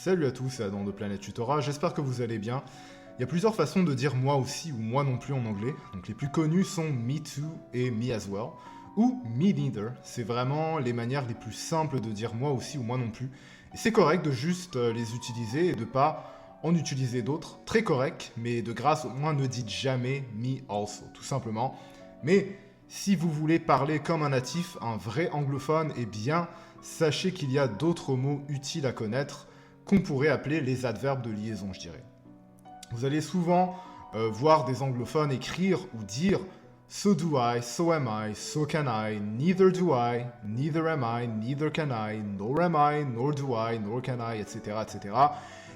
Salut à tous, c'est Adam de Planète Tutora, j'espère que vous allez bien. Il y a plusieurs façons de dire moi aussi ou moi non plus en anglais. Donc les plus connues sont me too et me as well, ou me neither. C'est vraiment les manières les plus simples de dire moi aussi ou moi non plus. Et c'est correct de juste les utiliser et de pas en utiliser d'autres. Très correct, mais de grâce au moins ne dites jamais me also, tout simplement. Mais si vous voulez parler comme un natif, un vrai anglophone, eh bien sachez qu'il y a d'autres mots utiles à connaître qu'on pourrait appeler les adverbes de liaison, je dirais. Vous allez souvent voir des anglophones écrire ou dire so do I, so am I, so can I, neither do I, neither am I, neither can I, nor am I, nor do I, nor can I, etc., etc.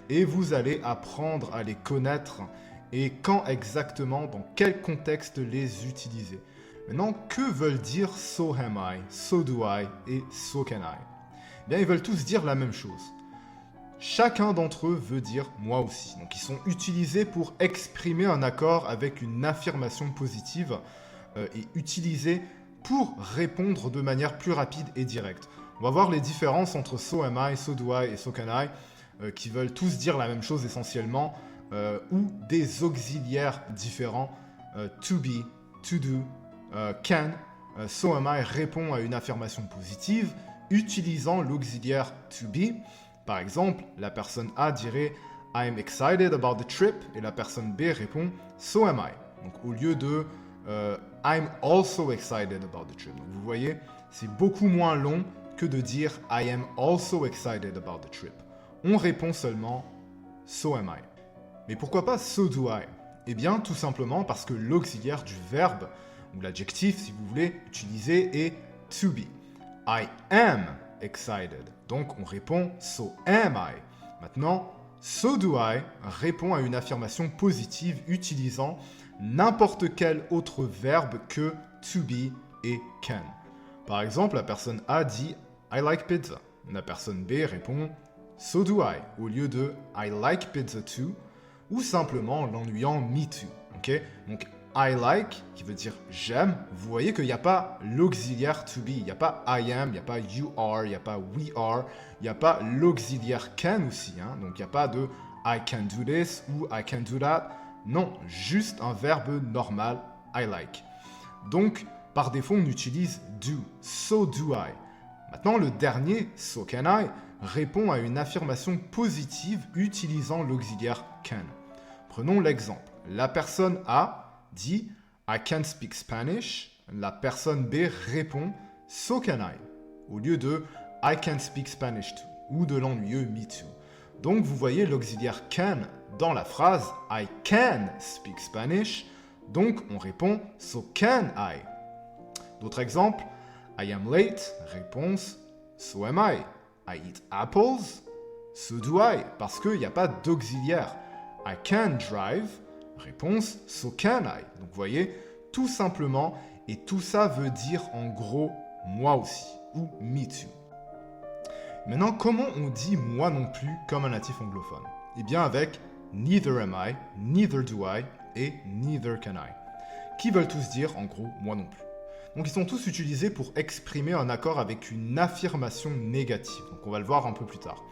Et vous allez apprendre à les connaître et quand exactement, dans quel contexte les utiliser. Maintenant, que veulent dire so am I, so do I et so can I? Eh bien, ils veulent tous dire la même chose. Chacun d'entre eux veut dire moi aussi. Donc ils sont utilisés pour exprimer un accord avec une affirmation positive et utilisés pour répondre de manière plus rapide et directe. On va voir les différences entre so am I, so do I et so can I qui veulent tous dire la même chose essentiellement ou des auxiliaires différents to be, to do, can. So am I répond à une affirmation positive utilisant l'auxiliaire to be. Par exemple, la personne A dirait « I am excited about the trip » et la personne B répond « So am I ». Donc au lieu de « I'm also excited about the trip ». Donc vous voyez, c'est beaucoup moins long que de dire « I am also excited about the trip ». On répond seulement « So am I ». Mais pourquoi pas « So do I » ? Eh bien, tout simplement parce que l'auxiliaire du verbe, ou l'adjectif si vous voulez utiliser, est « to be ». « I am » excited. Donc on répond so am I. Maintenant, so do I répond à une affirmation positive utilisant n'importe quel autre verbe que to be et can. Par exemple, la personne A dit I like pizza. La personne B répond so do I au lieu de I like pizza too ou simplement en l'ennuyant me too. Okay? Donc I like, qui veut dire j'aime, vous voyez qu'il n'y a pas l'auxiliaire to be, il n'y a pas I am, il n'y a pas you are, il n'y a pas we are, il n'y a pas l'auxiliaire can aussi, hein, donc il n'y a pas de I can do this ou I can do that, non, juste un verbe normal, I like. Donc, par défaut, on utilise do, so do I. Maintenant, le dernier, so can I, répond à une affirmation positive utilisant l'auxiliaire can. Prenons l'exemple, la personne A dit « I can speak Spanish », la personne B répond « So can I », au lieu de « I can speak Spanish too » ou de l'ennuyeux « Me too ». Donc vous voyez l'auxiliaire « can » dans la phrase « I can speak Spanish », donc on répond « So can I ». D'autres exemples « I am late », réponse « So am I ». « I eat apples », « So do I », parce qu'il n'y a pas d'auxiliaire. « I can drive », réponse, so can I. Donc vous voyez, tout simplement, et tout ça veut dire en gros moi aussi, ou me too. Maintenant, comment on dit moi non plus comme un natif anglophone? Eh bien avec neither am I, neither do I et neither can I, qui veulent tous dire en gros moi non plus. Donc ils sont tous utilisés pour exprimer un accord avec une affirmation négative. Donc on va le voir un peu plus tard.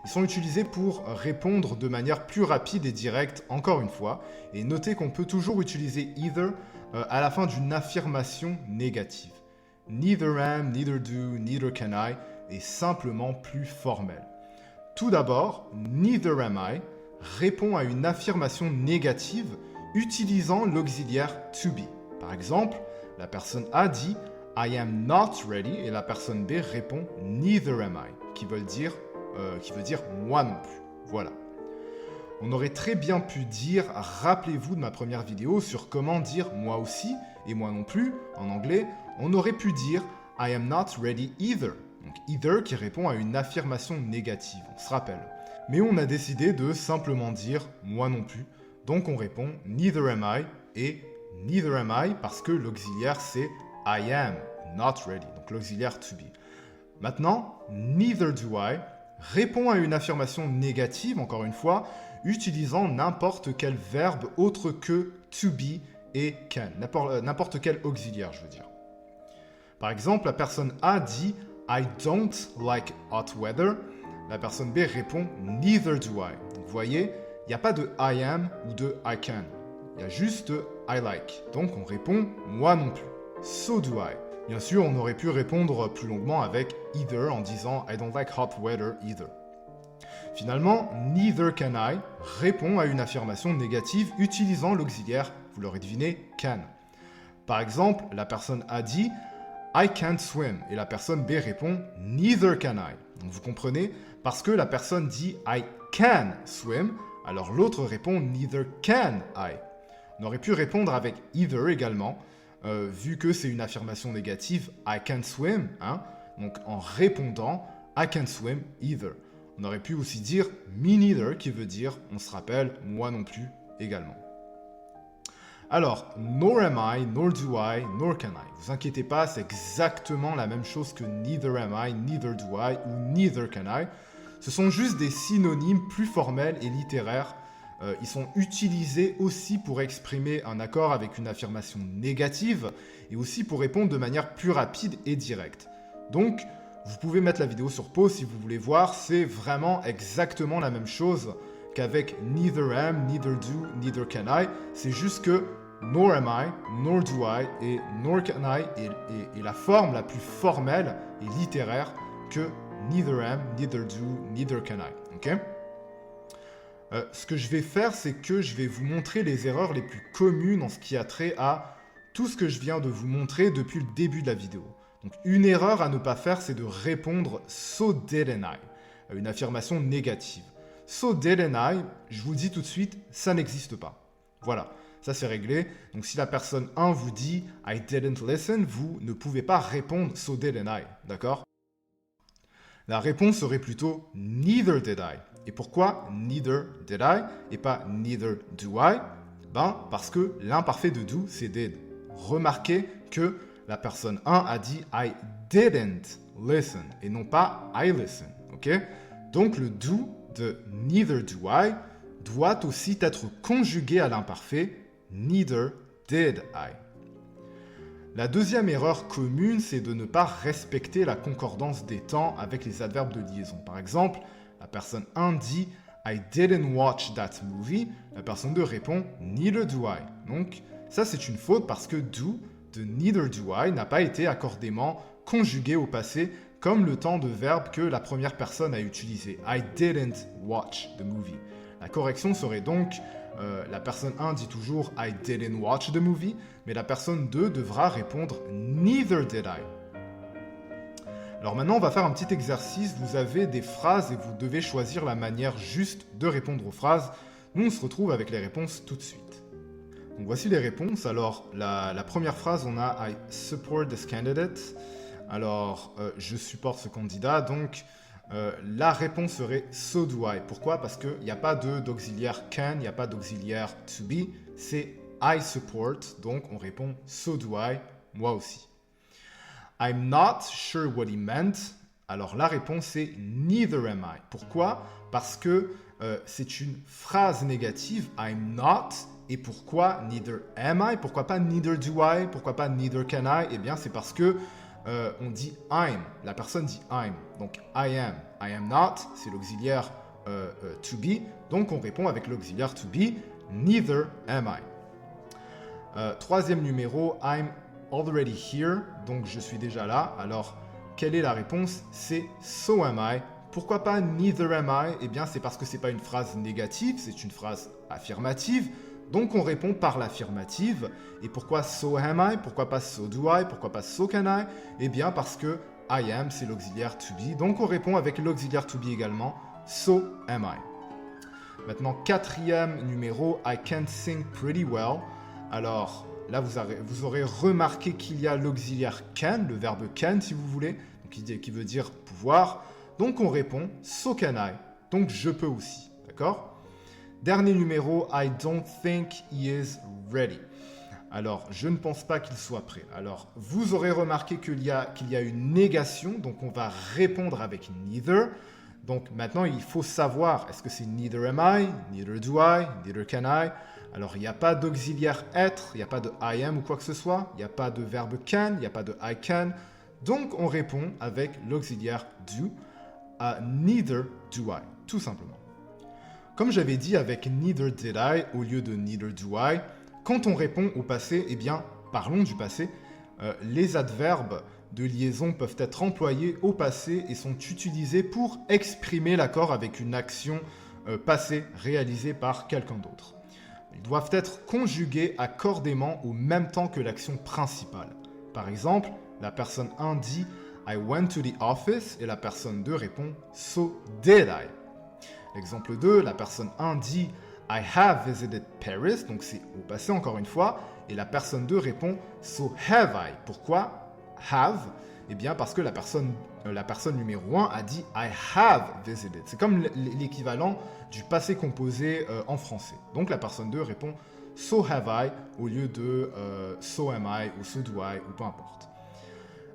Ils sont utilisés pour répondre de manière plus rapide et directe, encore une fois, et notez qu'on peut toujours utiliser either à la fin d'une affirmation négative. Neither am, neither do, neither can I est simplement plus formel. Tout d'abord, neither am I répond à une affirmation négative utilisant l'auxiliaire to be. Par exemple, la personne A dit I am not ready et la personne B répond neither am I, qui veut dire moi non plus. Voilà. On aurait très bien pu dire, rappelez-vous de ma première vidéo sur comment dire moi aussi et moi non plus en anglais, on aurait pu dire I am not ready either. Donc either qui répond à une affirmation négative, on se rappelle. Mais on a décidé de simplement dire moi non plus. Donc on répond neither am I et neither am I parce que l'auxiliaire c'est I am not ready. Donc l'auxiliaire to be. Maintenant, neither do I répond à une affirmation négative, encore une fois, utilisant n'importe quel verbe autre que to be et can, n'importe quel auxiliaire, je veux dire. Par exemple, la personne A dit « I don't like hot weather ». la personne B répond neither do I. Donc vous voyez, il n'y a pas de I am ou de I can. Il y a juste I like. Donc on répond moi non plus. So do I. Bien sûr, on aurait pu répondre plus longuement avec either en disant I don't like hot weather either. Finalement, neither can I répond à une affirmation négative utilisant l'auxiliaire, vous l'aurez deviné, can. Par exemple, la personne A dit I can't swim et la personne B répond neither can I. Donc vous comprenez, parce que la personne dit I can swim, alors l'autre répond neither can I. On aurait pu répondre avec either également, vu que c'est une affirmation négative, I can't swim, hein, donc en répondant I can't swim either. On aurait pu aussi dire me neither, qui veut dire, on se rappelle, moi non plus également. Alors, nor am I, nor do I, nor can I. Vous inquiétez pas, c'est exactement la même chose que neither am I, neither do I ou neither can I. Ce sont juste des synonymes plus formels et littéraires. Ils sont utilisés aussi pour exprimer un accord avec une affirmation négative et aussi pour répondre de manière plus rapide et directe. Donc, vous pouvez mettre la vidéo sur pause si vous voulez voir, c'est vraiment exactement la même chose qu'avec neither am, neither do, neither can I. C'est juste que nor am I, nor do I et nor can I est la forme la plus formelle et littéraire que neither am, neither do, neither can I. Ok? Ce que je vais faire, c'est que je vais vous montrer les erreurs les plus communes en ce qui a trait à tout ce que je viens de vous montrer depuis le début de la vidéo. Donc une erreur à ne pas faire, c'est de répondre so didn't I, une affirmation négative. So didn't I, je vous le dis tout de suite, ça n'existe pas. Voilà, ça c'est réglé. Donc si la personne 1 vous dit I didn't listen, vous ne pouvez pas répondre so didn't I, d'accord? La réponse serait plutôt neither did I. Et pourquoi neither did I et pas neither do I? Ben parce que l'imparfait de do c'est did. Remarquez que la personne 1 a dit I didn't listen et non pas I listen, ok? Donc le do de neither do I doit aussi être conjugué à l'imparfait neither did I. La deuxième erreur commune, c'est de ne pas respecter la concordance des temps avec les adverbes de liaison. Par exemple, la personne 1 dit I didn't watch that movie. La personne 2 répond neither do I. Donc ça c'est une faute parce que do de neither do I n'a pas été accordément conjugué au passé comme le temps de verbe que la première personne a utilisé. I didn't watch the movie. La correction serait donc, la personne 1 dit toujours I didn't watch the movie, mais la personne 2 devra répondre neither did I. Alors maintenant, on va faire un petit exercice. Vous avez des phrases et vous devez choisir la manière juste de répondre aux phrases. Nous, on se retrouve avec les réponses tout de suite. Donc voici les réponses. Alors, la première phrase, on a I support this candidate. Alors, je supporte ce candidat. Donc, la réponse serait so do I. Pourquoi? Parce qu'il n'y a pas d'auxiliaire can, il n'y a pas d'auxiliaire to be. C'est I support. Donc, on répond so do I, moi aussi. I'm not sure what he meant. Alors, la réponse est neither am I. Pourquoi? Parce que c'est une phrase négative. I'm not. Et pourquoi neither am I? Pourquoi pas neither do I? Pourquoi pas neither can I? Eh bien, c'est parce que on dit I'm. La personne dit I'm. Donc, I am not. C'est l'auxiliaire to be. Donc, on répond avec l'auxiliaire to be. Neither am I. Troisième numéro, I'm already here. Donc, je suis déjà là. Alors, quelle est la réponse? C'est so am I. Pourquoi pas neither am I? Eh bien, c'est parce que c'est pas une phrase négative, c'est une phrase affirmative. Donc, on répond par l'affirmative. Et pourquoi so am I? Pourquoi pas so do I? Pourquoi pas so can I? Eh bien, parce que I am, c'est l'auxiliaire to be. Donc, on répond avec l'auxiliaire to be également. So am I. Maintenant, quatrième numéro, I can sing pretty well. Alors, là, vous aurez remarqué qu'il y a l'auxiliaire can, le verbe can, si vous voulez, donc qui veut dire pouvoir. Donc, on répond so can I. Donc, je peux aussi. D'accord? Dernier numéro, I don't think he is ready. Alors, je ne pense pas qu'il soit prêt. Alors, vous aurez remarqué qu'il y a une négation, donc on va répondre avec neither. Donc maintenant, il faut savoir, est-ce que c'est neither am I, neither do I, neither can I? Alors, il n'y a pas d'auxiliaire être, il n'y a pas de I am ou quoi que ce soit, il n'y a pas de verbe can, il n'y a pas de I can. Donc, on répond avec l'auxiliaire do. à neither do I, tout simplement. Comme j'avais dit avec neither did I au lieu de neither do I, quand on répond au passé, eh bien, parlons du passé, les adverbes de liaison peuvent être employés au passé et sont utilisés pour exprimer l'accord avec une action passée réalisée par quelqu'un d'autre. Ils doivent être conjugués accordément au même temps que l'action principale. Par exemple, la personne 1 dit « I went to the office » et la personne 2 répond « So did I ». L'exemple 2, la personne 1 dit « I have visited Paris », donc c'est au passé encore une fois, et la personne 2 répond « So have I ». Pourquoi have? Eh bien parce que la personne numéro 1 a dit « I have visited ». C'est comme l'équivalent du passé composé en français. Donc la personne 2 répond « So have I » au lieu de « So am I » ou « So do I » ou peu importe.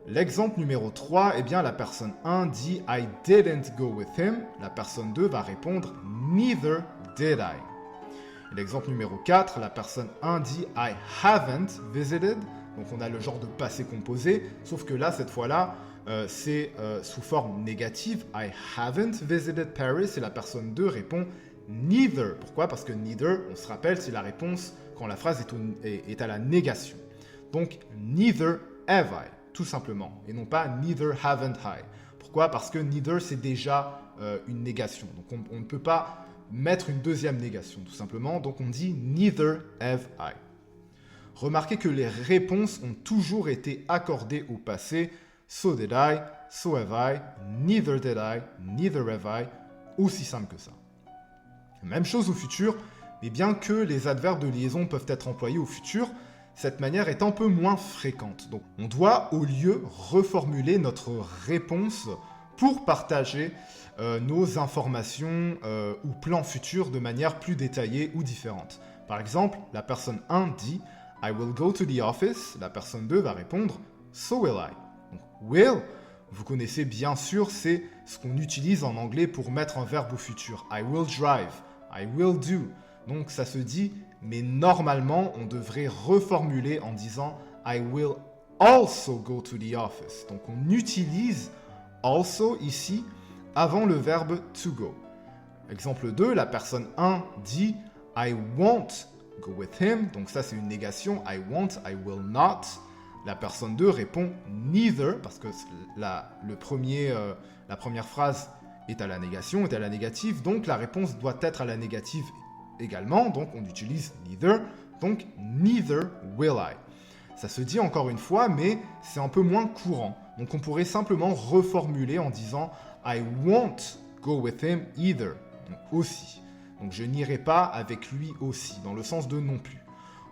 L'exemple numéro 3, eh bien la personne 1 dit « I didn't go with him ». La personne 2 va répondre « Neither did I ». L'exemple numéro 4, la personne 1 dit « I haven't visited ». Donc on a le genre de passé composé, sauf que là, cette fois-là, c'est sous forme négative. « I haven't visited Paris » et la personne 2 répond « Neither ». Pourquoi? Parce que « neither », on se rappelle, c'est la réponse quand la phrase est à la négation. Donc « Neither have I ». Tout simplement, et non pas « neither haven't I ». Pourquoi? Parce que « neither » c'est déjà une négation, donc on ne peut pas mettre une deuxième négation, tout simplement, donc on dit « neither have I ». Remarquez que les réponses ont toujours été accordées au passé, « so did I »,« so have I »,« neither did I »,« neither have I », aussi simple que ça. Même chose au futur, mais bien que les adverbes de liaison peuvent être employés au futur, cette manière est un peu moins fréquente. Donc, on doit, au lieu, reformuler notre réponse pour partager nos informations ou plans futurs de manière plus détaillée ou différente. Par exemple, la personne 1 dit « I will go to the office ». La personne 2 va répondre « So will I ». Donc, « will », vous connaissez bien sûr, c'est ce qu'on utilise en anglais pour mettre un verbe au futur. « I will drive »,« I will do ». Donc, ça se dit mais normalement, on devrait reformuler en disant « I will also go to the office ». Donc, on utilise « also » ici avant le verbe « to go ». Exemple 2, la personne 1 dit « I won't go with him ». Donc, ça, c'est une négation. « I won't »,« I will not ». La personne 2 répond « neither » parce que la première phrase est à la négation, est à la négative. Donc, la réponse doit être à la négative également, donc on utilise neither, donc neither will I. Ça se dit encore une fois, mais c'est un peu moins courant. Donc on pourrait simplement reformuler en disant I won't go with him either, donc aussi. Donc je n'irai pas avec lui aussi, dans le sens de non plus.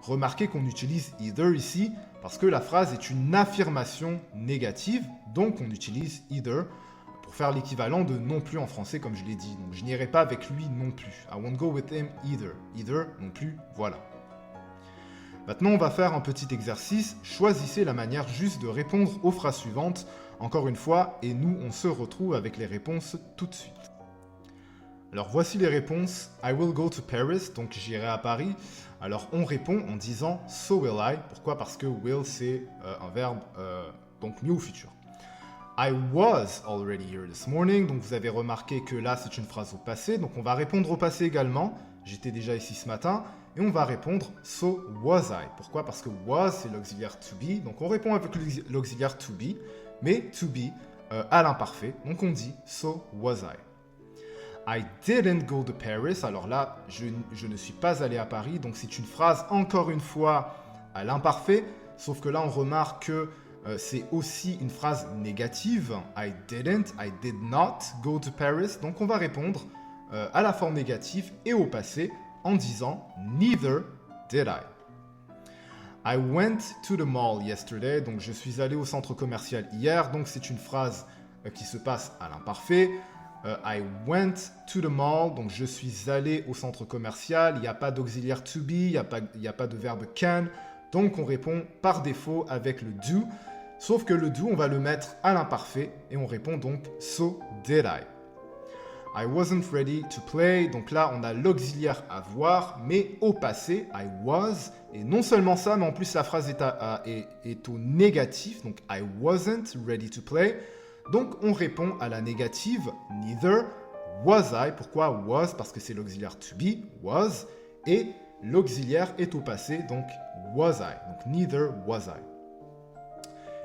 Remarquez qu'on utilise either ici, parce que la phrase est une affirmation négative, donc on utilise either, pour faire l'équivalent de non plus en français, comme je l'ai dit. Donc, je n'irai pas avec lui non plus. I won't go with him either. Either, non plus, voilà. Maintenant, on va faire un petit exercice. Choisissez la manière juste de répondre aux phrases suivantes, encore une fois, et nous, on se retrouve avec les réponses tout de suite. Alors, voici les réponses. I will go to Paris, donc j'irai à Paris. Alors, on répond en disant so will I. Pourquoi? Parce que will, c'est un verbe donc mis au futur. I was already here this morning. Donc vous avez remarqué que là c'est une phrase au passé. Donc on va répondre au passé également. J'étais déjà ici ce matin. Et on va répondre so was I. Pourquoi? Parce que was c'est l'auxiliaire to be. Donc on répond avec l'auxiliaire to be. Mais to be à l'imparfait. Donc on dit so was I. I didn't go to Paris. Alors là je ne suis pas allé à Paris. Donc c'est une phrase encore une fois à l'imparfait. Sauf que là on remarque que c'est aussi une phrase négative. I didn't, I did not go to Paris. Donc on va répondre à la forme négative et au passé en disant neither did I. I went to the mall yesterday. Donc je suis allé au centre commercial hier. Donc c'est une phrase qui se passe à l'imparfait. I went to the mall. Donc je suis allé au centre commercial. Il n'y a pas d'auxiliaire to be. Il n'y a pas de verbe can. Donc on répond par défaut avec le do. Sauf que le do, on va le mettre à l'imparfait et on répond donc « So did I ». I wasn't ready to play. Donc là, on a l'auxiliaire avoir, mais au passé, I was. Et non seulement ça, mais en plus, la phrase est au négatif. Donc I wasn't ready to play. Donc on répond à la négative neither was I. Pourquoi was? Parce que c'est l'auxiliaire to be, was, et l'auxiliaire est au passé, donc was I. Donc neither was I.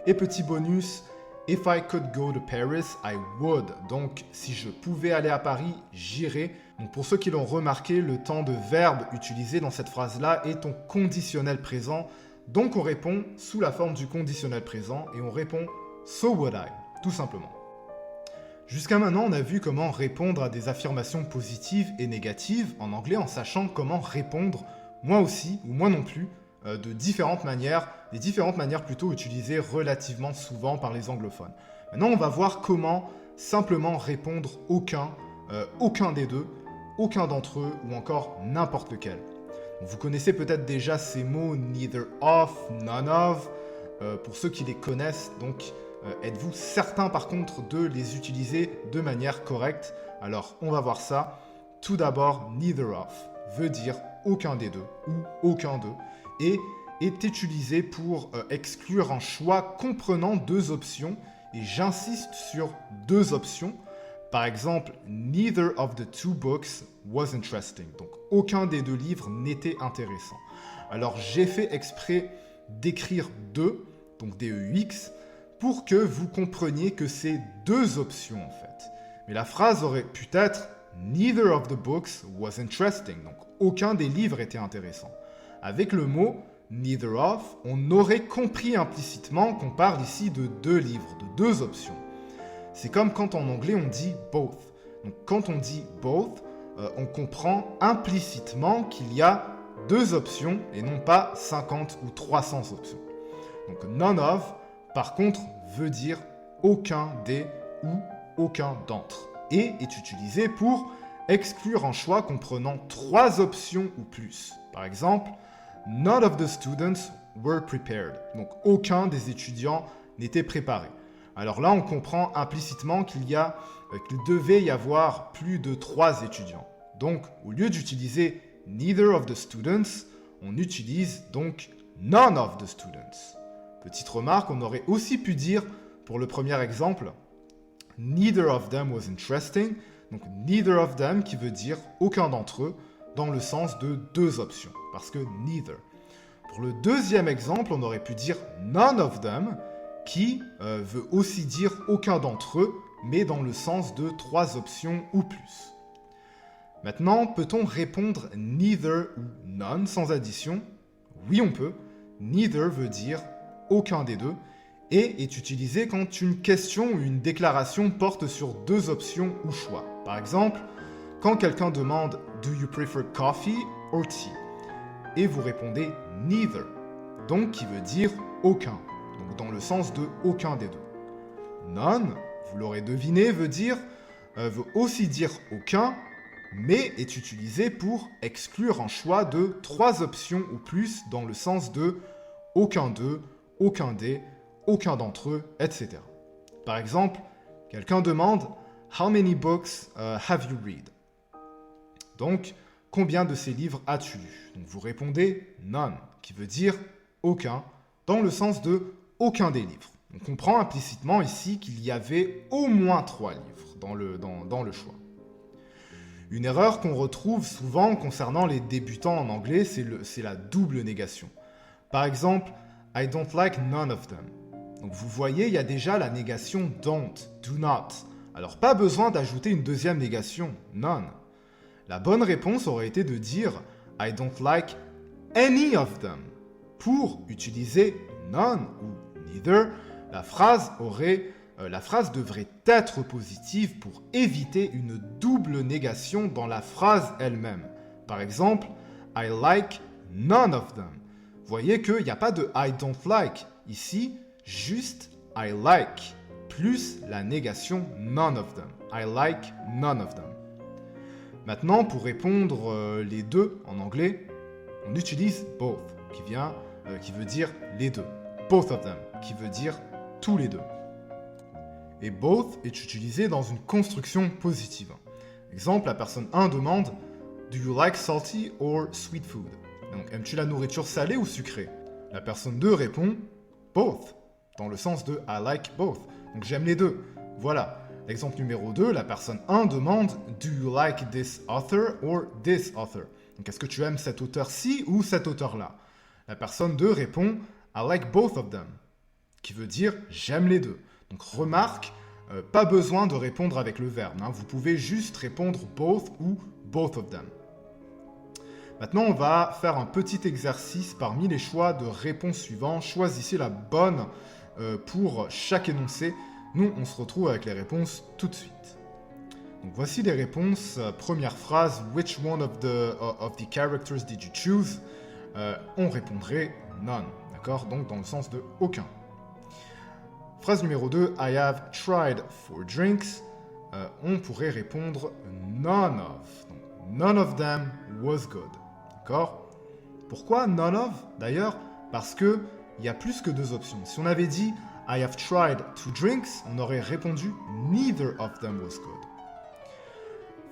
Et petit bonus, if I could go to Paris, I would. Donc si je pouvais aller à Paris, j'irais. Donc pour ceux qui l'ont remarqué, le temps de verbe utilisé dans cette phrase-là est en conditionnel présent. Donc on répond sous la forme du conditionnel présent et on répond so would I, tout simplement. Jusqu'à maintenant, on a vu comment répondre à des affirmations positives et négatives en anglais en sachant comment répondre moi aussi ou moi non plus de différentes manières, des différentes manières plutôt utilisées relativement souvent par les anglophones. Maintenant, on va voir comment simplement répondre aucun des deux, aucun d'entre eux ou encore n'importe lequel. Vous connaissez peut-être déjà ces mots neither of, none of, pour ceux qui les connaissent, donc êtes-vous certain par contre de les utiliser de manière correcte? Alors on va voir ça. Tout d'abord, neither of veut dire aucun des deux ou aucun d'eux et est utilisé pour exclure un choix comprenant deux options et j'insiste sur deux options. Par exemple, neither of the two books was interesting. Donc, aucun des deux livres n'était intéressant. Alors, j'ai fait exprès d'écrire deux, donc DEUX, pour que vous compreniez que c'est deux options en fait. Mais la phrase aurait pu être neither of the books was interesting. Donc, aucun des livres était intéressant. Avec le mot neither of, on aurait compris implicitement qu'on parle ici de deux livres, de deux options. C'est comme quand en anglais on dit both. Donc quand on dit both, on comprend implicitement qu'il y a deux options et non pas 50 ou 300 options. Donc none of, par contre, veut dire aucun des ou aucun d'entre et est utilisé pour exclure un choix comprenant trois options ou plus. Par exemple, none of the students were prepared. Donc aucun des étudiants n'était préparé. Alors là, on comprend implicitement qu'il devait y avoir plus de 3 étudiants. Donc, au lieu d'utiliser neither of the students, on utilise donc none of the students. Petite remarque, on aurait aussi pu dire, pour le premier exemple, neither of them was interesting. Donc, neither of them qui veut dire aucun d'entre eux, dans le sens de deux options, parce que neither. Pour le deuxième exemple, on aurait pu dire none of them, qui veut aussi dire aucun d'entre eux, mais dans le sens de 3 options ou plus. Maintenant, peut-on répondre neither ou none sans addition? Oui, on peut. Neither veut dire aucun des deux et est utilisé quand une question ou une déclaration porte sur deux options ou choix. Par exemple, quand quelqu'un demande « Do you prefer coffee or tea ?» et vous répondez « Neither », donc qui veut dire « aucun », donc dans le sens de « aucun des deux ». None, vous l'aurez deviné, veut aussi dire « aucun », mais est utilisé pour exclure un choix de 3 options ou plus dans le sens de « aucun d'eux »,« aucun des »,« aucun d'entre eux », etc. Par exemple, quelqu'un demande « How many books have you read ?» Donc, combien de ces livres as-tu lu? Donc vous répondez « none », qui veut dire « aucun », dans le sens de « aucun des livres ». On comprend implicitement ici qu'il y avait au moins 3 livres dans le choix. Une erreur qu'on retrouve souvent concernant les débutants en anglais, c'est la double négation. Par exemple, « I don't like none of them ». Donc vous voyez, il y a déjà la négation « don't »,« do not ». Alors pas besoin d'ajouter une deuxième négation « none ». La bonne réponse aurait été de dire « I don't like any of them ». Pour utiliser « none » ou « neither », la phrase devrait être positive pour éviter une double négation dans la phrase elle-même. Par exemple, « I like none of them ». Vous voyez qu'il n'y a pas de « I don't like ». Ici, juste « I like » plus la négation « none of them ». « I like none of them ». Maintenant, pour répondre les deux en anglais, on utilise « both » qui veut dire « les deux ». « Both of them » qui veut dire « tous les deux ». Et both est utilisé dans une construction positive. Exemple, la personne 1 demande « Do you like salty or sweet food ?» Donc, aimes-tu la nourriture salée ou sucrée? La personne 2 répond « Both », dans le sens de « I like both ». Donc, j'aime les deux. Voilà. L'exemple numéro 2, la personne 1 demande « Do you like this author or this author ?» Donc, est-ce que tu aimes cet auteur-ci ou cet auteur-là? La personne 2 répond « I like both of them », qui veut dire « j'aime les deux ». Donc, remarque, pas besoin de répondre avec le verbe. Vous pouvez juste répondre « both » ou « both of them ». Maintenant, on va faire un petit exercice parmi les choix de réponse suivants. Choisissez la bonne pour chaque énoncé. Nous, on se retrouve avec les réponses tout de suite. Donc, voici les réponses. Première phrase, « Which one of the characters did you choose ?» On répondrait « none », d'accord? Donc, dans le sens de « aucun ». Phrase numéro 2, « I have tried 4 drinks ». On pourrait répondre « none of ». Donc, « none of them was good ». D'accord? Pourquoi none of? D'ailleurs, parce qu'il y a plus que deux options. Si on avait dit « I have tried 2 drinks », on aurait répondu « neither of them was good ».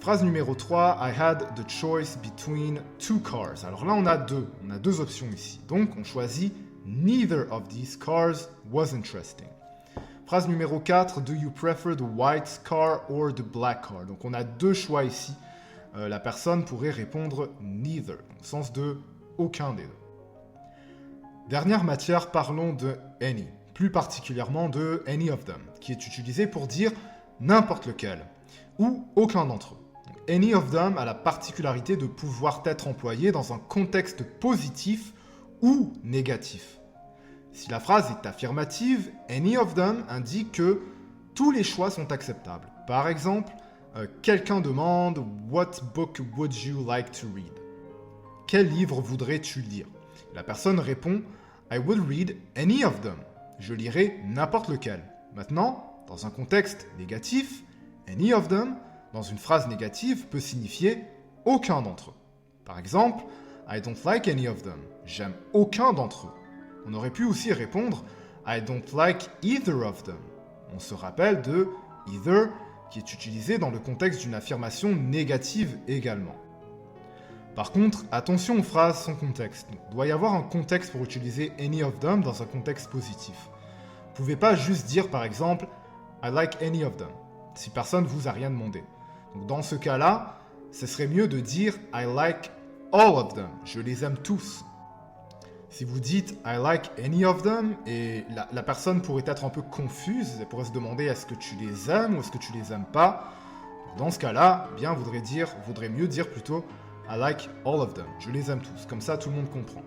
Phrase numéro 3, « I had the choice between 2 cars ». Alors là, on a deux options ici. Donc, on choisit « neither of these cars was interesting ». Phrase numéro 4, « Do you prefer the white car or the black car ?» Donc, on a deux choix ici. La personne pourrait répondre « neither », dans le sens de « aucun des deux ». Dernière matière, parlons de « any », plus particulièrement de « any of them », qui est utilisé pour dire n'importe lequel, ou aucun d'entre eux. Donc, « any of them » a la particularité de pouvoir être employé dans un contexte positif ou négatif. Si la phrase est affirmative, « any of them » indique que tous les choix sont acceptables. Par exemple, quelqu'un demande « What book would you like to read ?» Quel livre voudrais-tu lire? La personne répond « I would read any of them ». Je lirai n'importe lequel. Maintenant, dans un contexte négatif, « any of them » dans une phrase négative peut signifier « aucun d'entre eux ». Par exemple, « I don't like any of them ». J'aime aucun d'entre eux. On aurait pu aussi répondre « I don't like either of them ». On se rappelle de « either » qui est utilisé dans le contexte d'une affirmation négative également. Par contre, attention aux phrases sans contexte. Il doit y avoir un contexte pour utiliser « any of them » dans un contexte positif. Vous ne pouvez pas juste dire par exemple « I like any of them » si personne ne vous a rien demandé. Donc, dans ce cas-là, ce serait mieux de dire « I like all of them », je les aime tous. Si vous dites « I like any of them » et la personne pourrait être un peu confuse, elle pourrait se demander est-ce que tu les aimes ou est-ce que tu les aimes pas. Dans ce cas-là, bien, vaudrait mieux dire plutôt « I like all of them », je les aime tous, comme ça tout le monde comprend.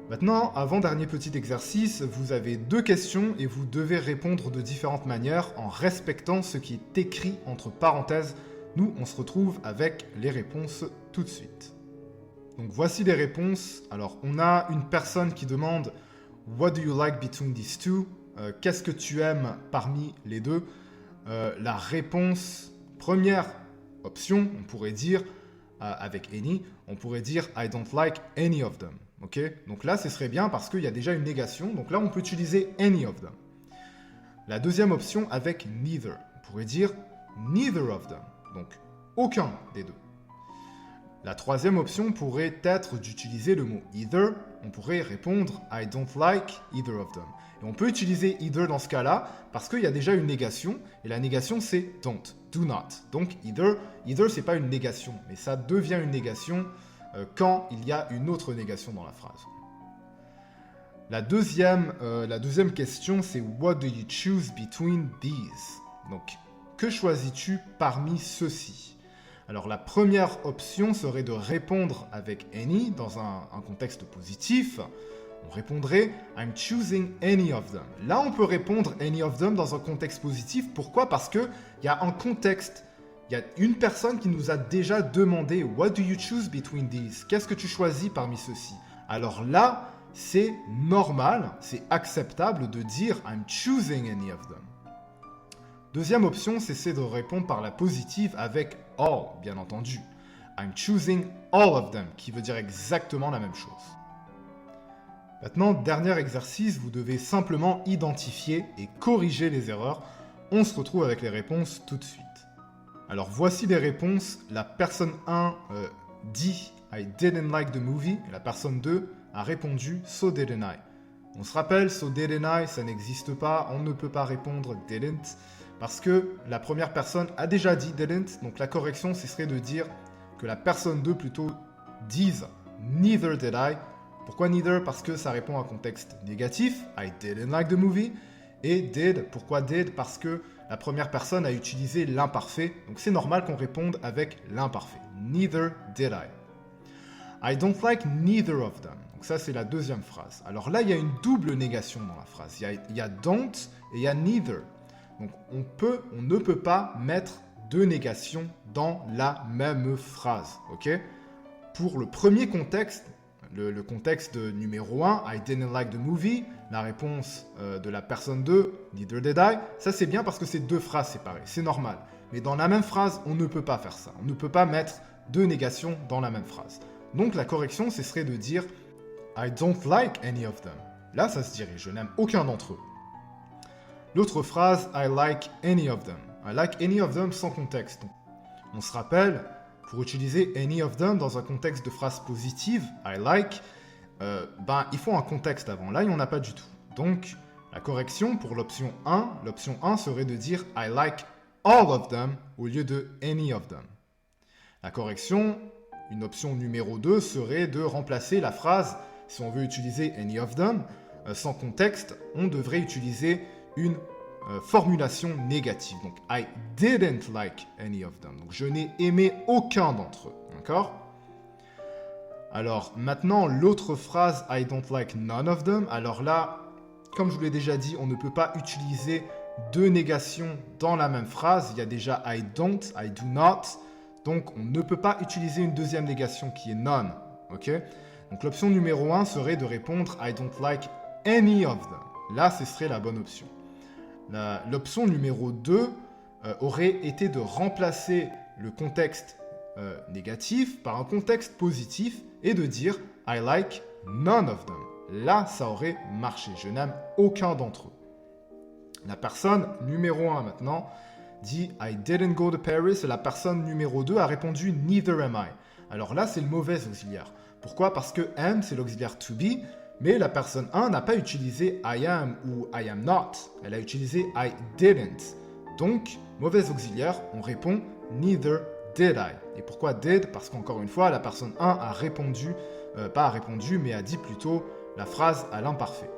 Maintenant, avant-dernier petit exercice, vous avez 2 questions et vous devez répondre de différentes manières en respectant ce qui est écrit entre parenthèses. Nous, on se retrouve avec les réponses tout de suite. Donc voici les réponses. Alors on a une personne qui demande « What do you like between these two ?» Qu'est-ce que tu aimes parmi les deux? La réponse, première option, on pourrait dire, avec any, on pourrait dire « I don't like any of them ». Okay? Donc là, ce serait bien parce qu'il y a déjà une négation. Donc là, on peut utiliser « any of them ». La deuxième option avec « neither », on pourrait dire « neither of them ». Donc aucun des deux. La troisième option pourrait être d'utiliser le mot « either ». On pourrait répondre « I don't like either of them ». Et on peut utiliser « either » dans ce cas-là parce qu'il y a déjà une négation. Et la négation, c'est « don't »,« do not ». Donc « either », c'est pas une négation. Mais ça devient une négation quand il y a une autre négation dans la phrase. La deuxième question, c'est « What do you choose between these ?» Donc, que choisis-tu parmi ceux-ci? Alors la première option serait de répondre avec « any » dans un contexte positif. On répondrait « I'm choosing any of them ». Là, on peut répondre « any of them » dans un contexte positif. Pourquoi? Parce qu'il y a un contexte. Il y a une personne qui nous a déjà demandé « What do you choose between these ?» Qu'est-ce que tu choisis parmi ceux-ci? Alors là, c'est normal, c'est acceptable de dire « I'm choosing any of them ». Deuxième option, c'est de répondre par la positive avec « all », bien entendu. « I'm choosing all of them », qui veut dire exactement la même chose. Maintenant, dernier exercice, vous devez simplement identifier et corriger les erreurs. On se retrouve avec les réponses tout de suite. Alors voici les réponses. La personne 1 dit « I didn't like the movie ». La personne 2 a répondu « So didn't I ». On se rappelle, « So didn't I », ça n'existe pas. On ne peut pas répondre « didn't ». Parce que la première personne a déjà dit didn't, donc la correction, ce serait de dire que la personne 2 plutôt dise neither did I. Pourquoi neither? Parce que ça répond à un contexte négatif, I didn't like the movie. Et did, pourquoi did? Parce que la première personne a utilisé l'imparfait, donc c'est normal qu'on réponde avec l'imparfait. Neither did I. I don't like neither of them. Donc ça, c'est la deuxième phrase. Alors là, il y a une double négation dans la phrase. Il y a don't et il y a neither. Donc on ne peut pas mettre deux négations dans la même phrase. Ok? Pour le premier contexte, le contexte numéro 1, I didn't like the movie, la réponse de la personne 2, neither did I, ça c'est bien parce que c'est deux phrases séparées, c'est normal. Mais dans la même phrase, on ne peut pas faire ça. On ne peut pas mettre deux négations dans la même phrase. Donc la correction, ce serait de dire I don't like any of them. Là, ça se dirait, je n'aime aucun d'entre eux. L'autre phrase, I like any of them. I like any of them sans contexte. On se rappelle, pour utiliser any of them dans un contexte de phrase positive, I like, il faut un contexte avant. Là, il n'y en a pas du tout. Donc, la correction pour l'option 1 serait de dire I like all of them au lieu de any of them. La correction, une option numéro 2, serait de remplacer la phrase, si on veut utiliser any of them, sans contexte, on devrait utiliser une formulation négative. Donc, I didn't like any of them. Donc, je n'ai aimé aucun d'entre eux. D'accord? Alors, maintenant, l'autre phrase, I don't like none of them. Alors là, comme je vous l'ai déjà dit, on ne peut pas utiliser deux négations dans la même phrase. Il y a déjà I don't, I do not. Donc, on ne peut pas utiliser une deuxième négation qui est none. Ok? Donc, l'option numéro 1 serait de répondre I don't like any of them. Là, ce serait la bonne option. L'option numéro 2 aurait été de remplacer le contexte négatif par un contexte positif et de dire I like none of them. Là, ça aurait marché. Je n'aime aucun d'entre eux. La personne numéro 1 maintenant dit I didn't go to Paris et la personne numéro 2 a répondu neither am I. Alors là, c'est le mauvais auxiliaire. Pourquoi? Parce que am, c'est l'auxiliaire to be. Mais la personne 1 n'a pas utilisé I am ou I am not. Elle a utilisé I didn't. Donc, mauvais auxiliaire, on répond neither did I. Et pourquoi did? Parce qu'encore une fois, la personne 1 a répondu, pas a répondu, mais a dit plutôt la phrase à l'imparfait.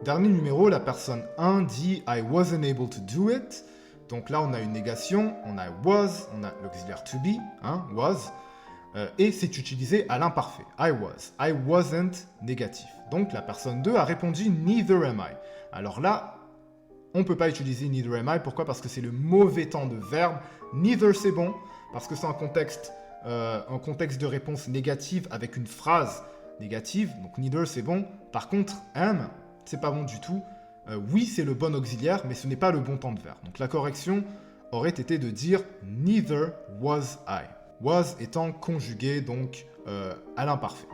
Dernier numéro, la personne 1 dit I wasn't able to do it. Donc là, on a une négation, on a was, on a l'auxiliaire to be, was. Et c'est utilisé à l'imparfait. I was. I wasn't négatif. Donc la personne 2 a répondu neither am I. Alors là, on ne peut pas utiliser neither am I. Pourquoi? Parce que c'est le mauvais temps de verbe. Neither c'est bon, parce que c'est un contexte de réponse négative avec une phrase négative. Donc neither c'est bon. Par contre, am, c'est pas bon du tout. Oui, c'est le bon auxiliaire, mais ce n'est pas le bon temps de verbe. Donc la correction aurait été de dire neither was I. Was étant conjugué donc à l'imparfait.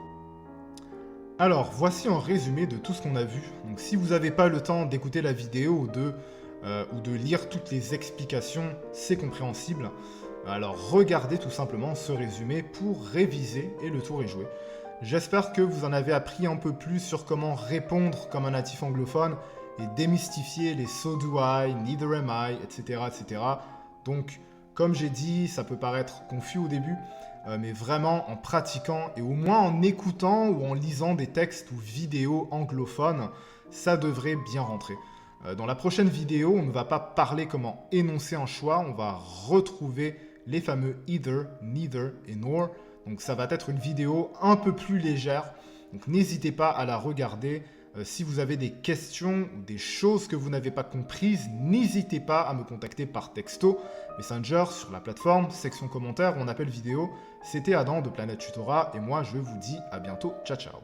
Alors, voici un résumé de tout ce qu'on a vu. Donc, si vous n'avez pas le temps d'écouter la vidéo ou de lire toutes les explications, c'est compréhensible. Alors, regardez tout simplement ce résumé pour réviser et le tour est joué. J'espère que vous en avez appris un peu plus sur comment répondre comme un natif anglophone et démystifier les so do I, neither am I, etc. etc. Donc, comme j'ai dit, ça peut paraître confus au début, mais vraiment en pratiquant et au moins en écoutant ou en lisant des textes ou vidéos anglophones, ça devrait bien rentrer. Dans la prochaine vidéo, on ne va pas parler comment énoncer un choix, on va retrouver les fameux either, neither et nor. Donc ça va être une vidéo un peu plus légère, donc n'hésitez pas à la regarder. Si vous avez des questions ou des choses que vous n'avez pas comprises, n'hésitez pas à me contacter par texto, Messenger, sur la plateforme, section commentaires ou en appel vidéo. C'était Adam de Planète Tutorat et moi je vous dis à bientôt, ciao ciao.